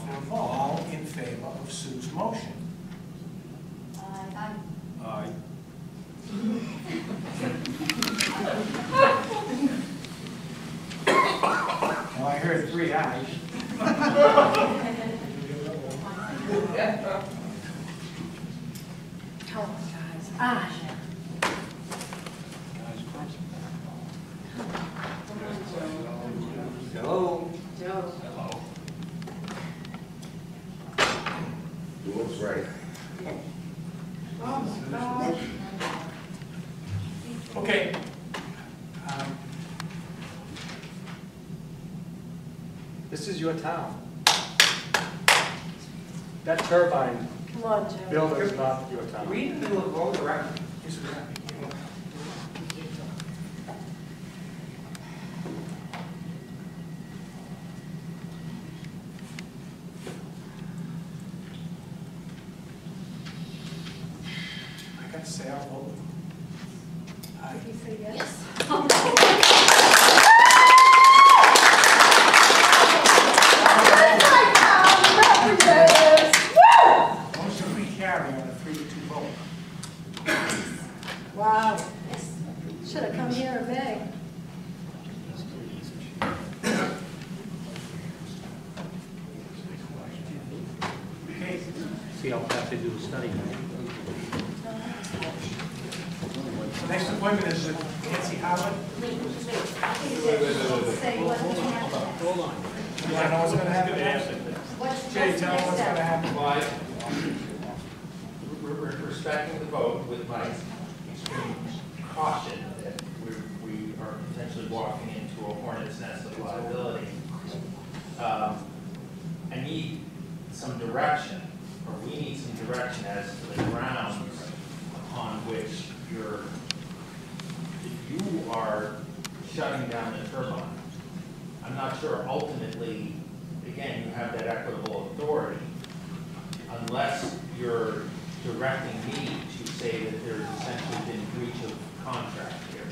for a vote. All in favor of Sue's motion? Aye. Aye. Well, I heard 3 ayes. Come on, guys. Ah. Hello. Joe. Hello. You looks right. Oh, my God. Okay. This is your town. That turbine Come on, Joe. builder is not your town. Are we in the middle of voting, right? Yes, we are. I got to say, I'll vote. Aye. Did you say yes? Yes. Motion we carry on a 3-2 vote. Wow. Should have come here in May. Okay. See how fast they do the study. The next appointment is Nancy Howard. Say what we have. Hold on. You want to know what's going to happen next? What's Jay, the tell me next what's going to step? happen. Well, we're respecting the vote with my extreme caution that we are potentially walking into a hornet's nest of liability. I need some direction, or we need some direction as to the grounds upon which if you are shutting down the turbine. I'm not sure ultimately, again, you have that equitable authority, unless you're directing me to say that there's essentially been breach of contract here.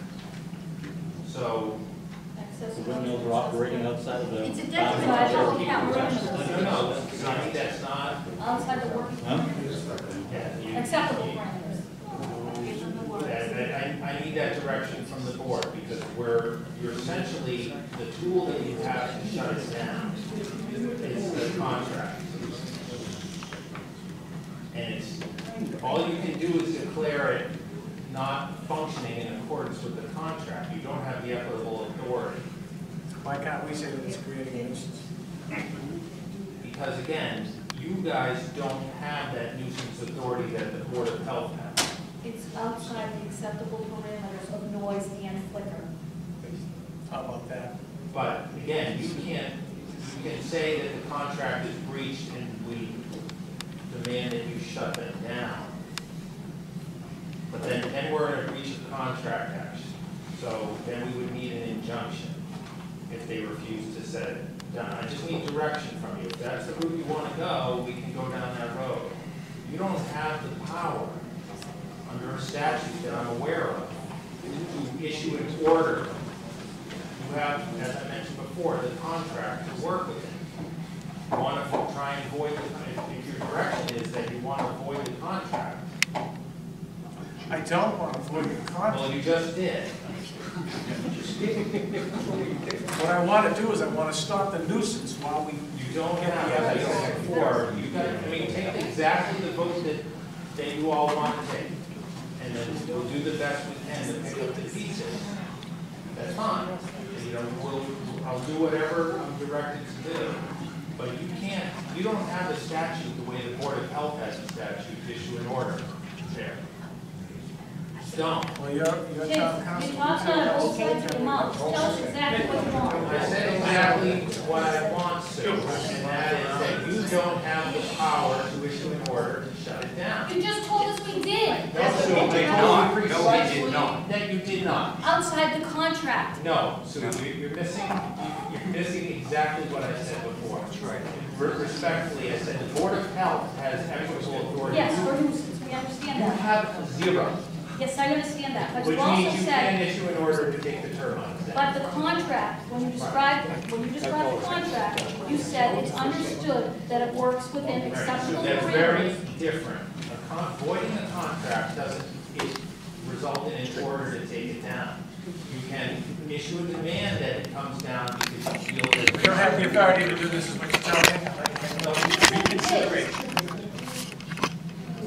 So, The windmills are operating outside of the. It's a detrimental account. no, Sonny, that's not, Outside the working yeah, you- acceptable parameters. I need that direction from the board, because you're essentially, the tool that you have to shut it down is the contract. And all you can do is declare it not functioning in accordance with the contract. You don't have the equitable authority. Why can't we say that it's creating a nuisance? Because again, you guys don't have that nuisance authority that the Board of Health has. It's outside the acceptable parameters of noise and flicker. How about that? But again, you can say that the contract is breached and we demand that you shut them down. But then we're in a breach of contract action. So then we would need an injunction if they refuse to set it down. I just need direction from you. If that's the route you want to go, we can go down that road. You don't have the power under a statute that I'm aware of to issue an order. You have, as I mentioned before, the contract to work with it. You want to try and avoid, if your direction is that you want to avoid the contract, I don't want to avoid the contract. well, you just did. What I want to do is I want to stop the nuisance while we. You don't have, as I said before, you got, I mean, take exactly the vote that you all want to take, and then we'll do the best we can to pick up the pieces. That's fine. You know, I'll do whatever I'm directed to do. But you don't have a statute the way the Board of Health has a statute to issue an order there. Don't. Well, your Kids, town you council. talk about both sides of your mouth. Tell us exactly what you want. I said exactly what I want to, and that is that you don't have the power to issue an order to shut it down. You just told us we did. No, Sue, I did told not. you No, we precisely did not. that you did not. Outside the contract. No, Sue, you're missing exactly what I said before. That's right. Respectfully, I said the Board of Health has equitable authority. Yes, for nuisance, we understand You that. have zero. Yes, I understand that, but Which you also means you can said, issue an order to take the turbines down. but the contract, when you described the contract, you said it's understood that it works within Right, acceptable so that's very parameters. different. Voiding a contract doesn't result in an order to take it down. You can issue a demand that it comes down because you feel that. We don't have the authority to do this, is what you're telling me? Reconsideration.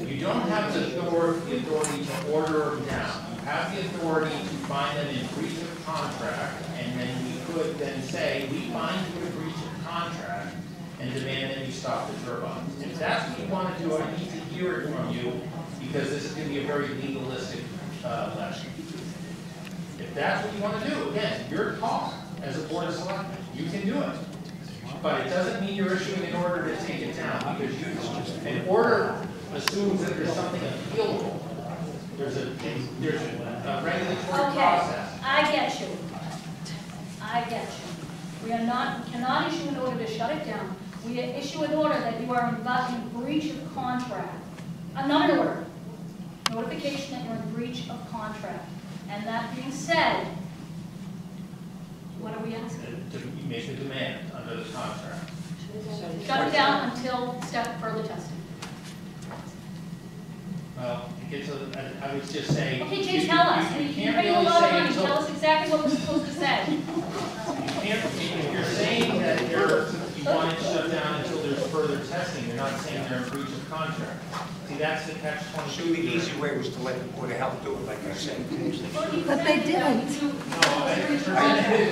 You don't have the authority to order them down. You have the authority to find them in breach of contract, and then we could then say, we find you in breach of contract and demand that you stop the turbines. If that's what you want to do, I need to hear it from you, because this is going to be a very legalistic lesson. If that's what you want to do, again, your call as a board of selectmen, you can do it. But it doesn't mean you're issuing an order to take it down, because an order assumes that there's something appealable. There's a regulatory Okay, process. I get you. I get you. We cannot issue an order to shut it down. We issue an order that you are in breach of contract. Not an order. Notification that you're in breach of contract. And that being said, what are we asking? To make a demand under the contract. Shut it down until further testing. Well, it gets I would just say. Okay, Jay, tell us. You You can't bring a really lot of say money. until. Tell us exactly what we're supposed to say. You can't, if you're saying that you want it shut down until there's further testing, you're not saying they're in breach of contract. See, that's the catch-22. So the easy way was to let the Board of Health do it, like I said. But they didn't.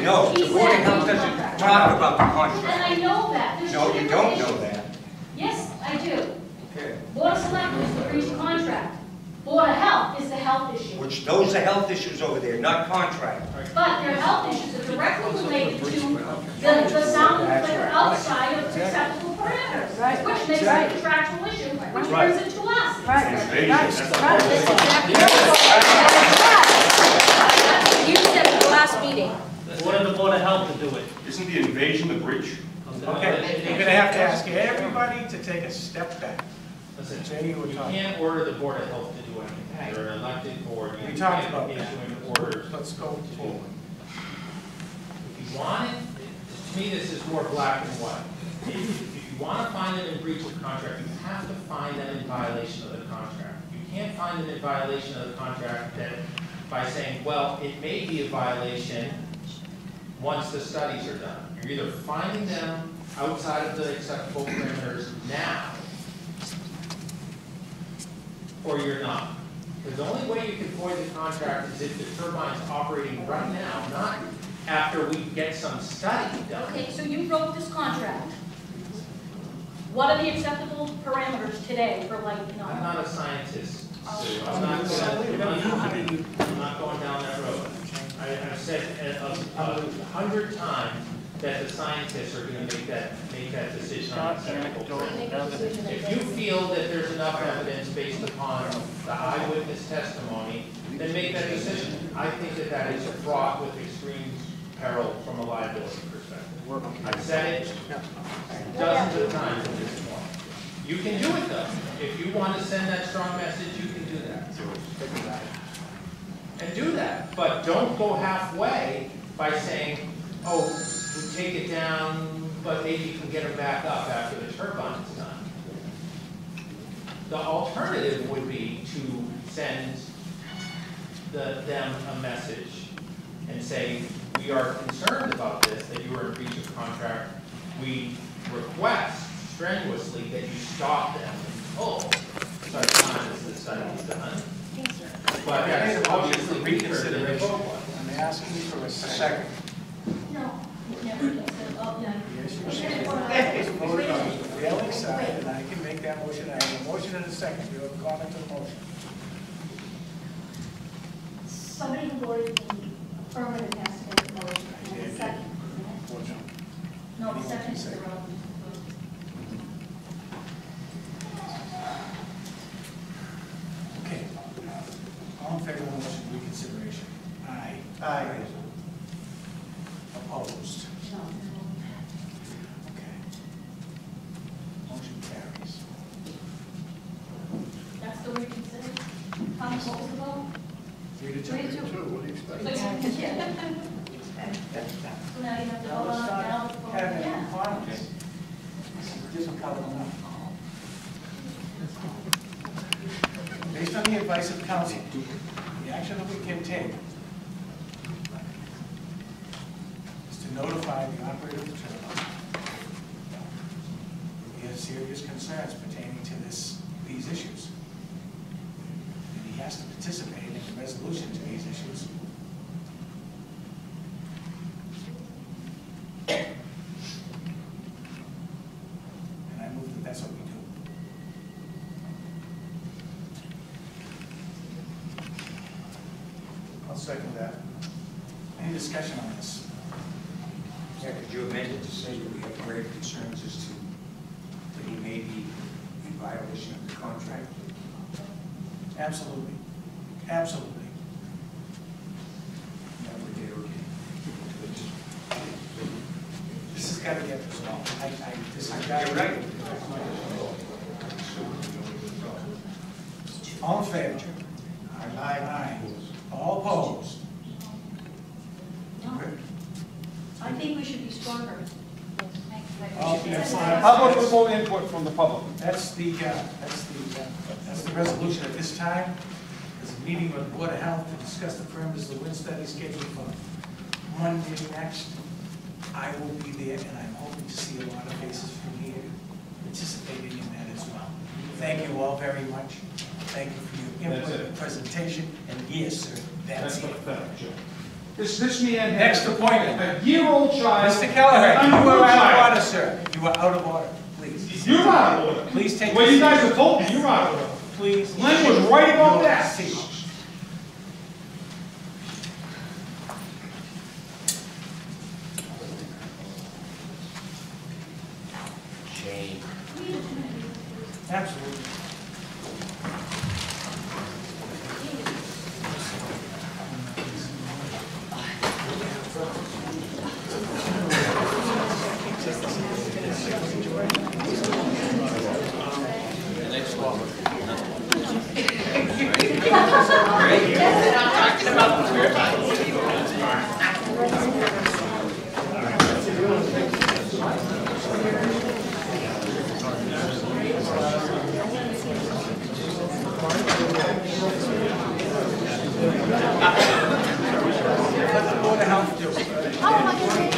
No, the Board of Health doesn't talk about the And contract. I know that. There's No, two you different don't know issues. that. Yes, I do. Okay. Board of Selectmen is the breach of contract. Board of Health is the health issue. Which, those are health issues over there, not contract. But their health issues are directly related to the sound that are outside of acceptable parameters. Right. Which makes it a contractual issue, which Right. brings it to us. Right, right, that's exactly right. You said at the last meeting. What did the Board of Health to do it? Isn't the invasion the breach? Okay, you're gonna have to ask everybody to take a step back. Listen, Jay, you were you talking. can't order the Board of Health to do anything. They're an elected board. We You talked can't about issue that. an orders. Let's go forward. If you want it, to me, this is more black and white. If you want to find them in breach of contract, you have to find them in violation of the contract. You can't find them in violation of the contract that by saying, well, it may be a violation once the studies are done. You're either finding them outside of the acceptable parameters now, or you're not. Because the only way you can void the contract is if the turbine's operating right now, not after we get some study done. Okay, so you wrote this contract. What are the acceptable parameters today for like, I'm not a scientist, Sue. I'm not going down that road. I've said 100 times that the scientists are going to make that decision on acceptable parameters. If you feel that there's enough evidence based upon the eyewitness testimony, then make that decision. I think that is fraught with extreme peril from a liability perspective. I've said it dozens of times at this point. You can do it though. If you want to send that strong message, you can do that. And do that. But don't go halfway by saying, oh, we take it down, but maybe you can get them back up after the turbine's done. The alternative would be to send them a message and say, we are concerned about this, that you are in breach of contract. We request strenuously that you stop them until such time as the study is done. But that's obviously reconsider the vote. I'm asking you for a second. no, never gets it. Oh, yeah. Yes, you should. It's voted on the prevailing side, and I can make that motion. I have a motion and a second. You have a comment on the motion? Somebody who voted the affirmative has to make the motion, and then the second. No, the second is irrelevant. Okay. All in favor of the motion, reconsideration? Aye. Aye. Opposed? No. Okay. Motion carries. That's the reconsider. What was the vote? So now you have to Now vote let's on it start now. before- having Yeah. comments. This is difficult enough. Based on the advice of counsel, the action that we can take is to notify the operator of the turbine. He has serious concerns pertaining to these issues. And he has to participate in the resolution to these issues. And I move that that's what we do. I'll second that. Any discussion on this? Yeah, could you amend it to say that we have grave concerns as to that he may be in violation of the contract? Absolutely. Absolutely. That would do. This has got to get resolved. This has You're got to right. All in favor? Aye. All opposed? No. I think we should be stronger. Oh, yes. How about more input from the public? That's the resolution at this time. There's a meeting with the Board of Health to discuss the parameters of the wind study scheduled for Monday next. I will be there, and I'm hoping to see a lot of faces from here participating in that as well. Thank you all very much. Thank you for your input and presentation, and yes, sir, that's it. pathetic, Joe. This man Next has appointment. a year-old child. Mr. Kelleher, an you are unborn out of child. order, sir. You are out of order, please. You're out of order. Please take. Well, your you guys seat. have told me you're out of order. Please. Len was right about Your that. seat. Shame. Absolutely. Let the Board of Health do it.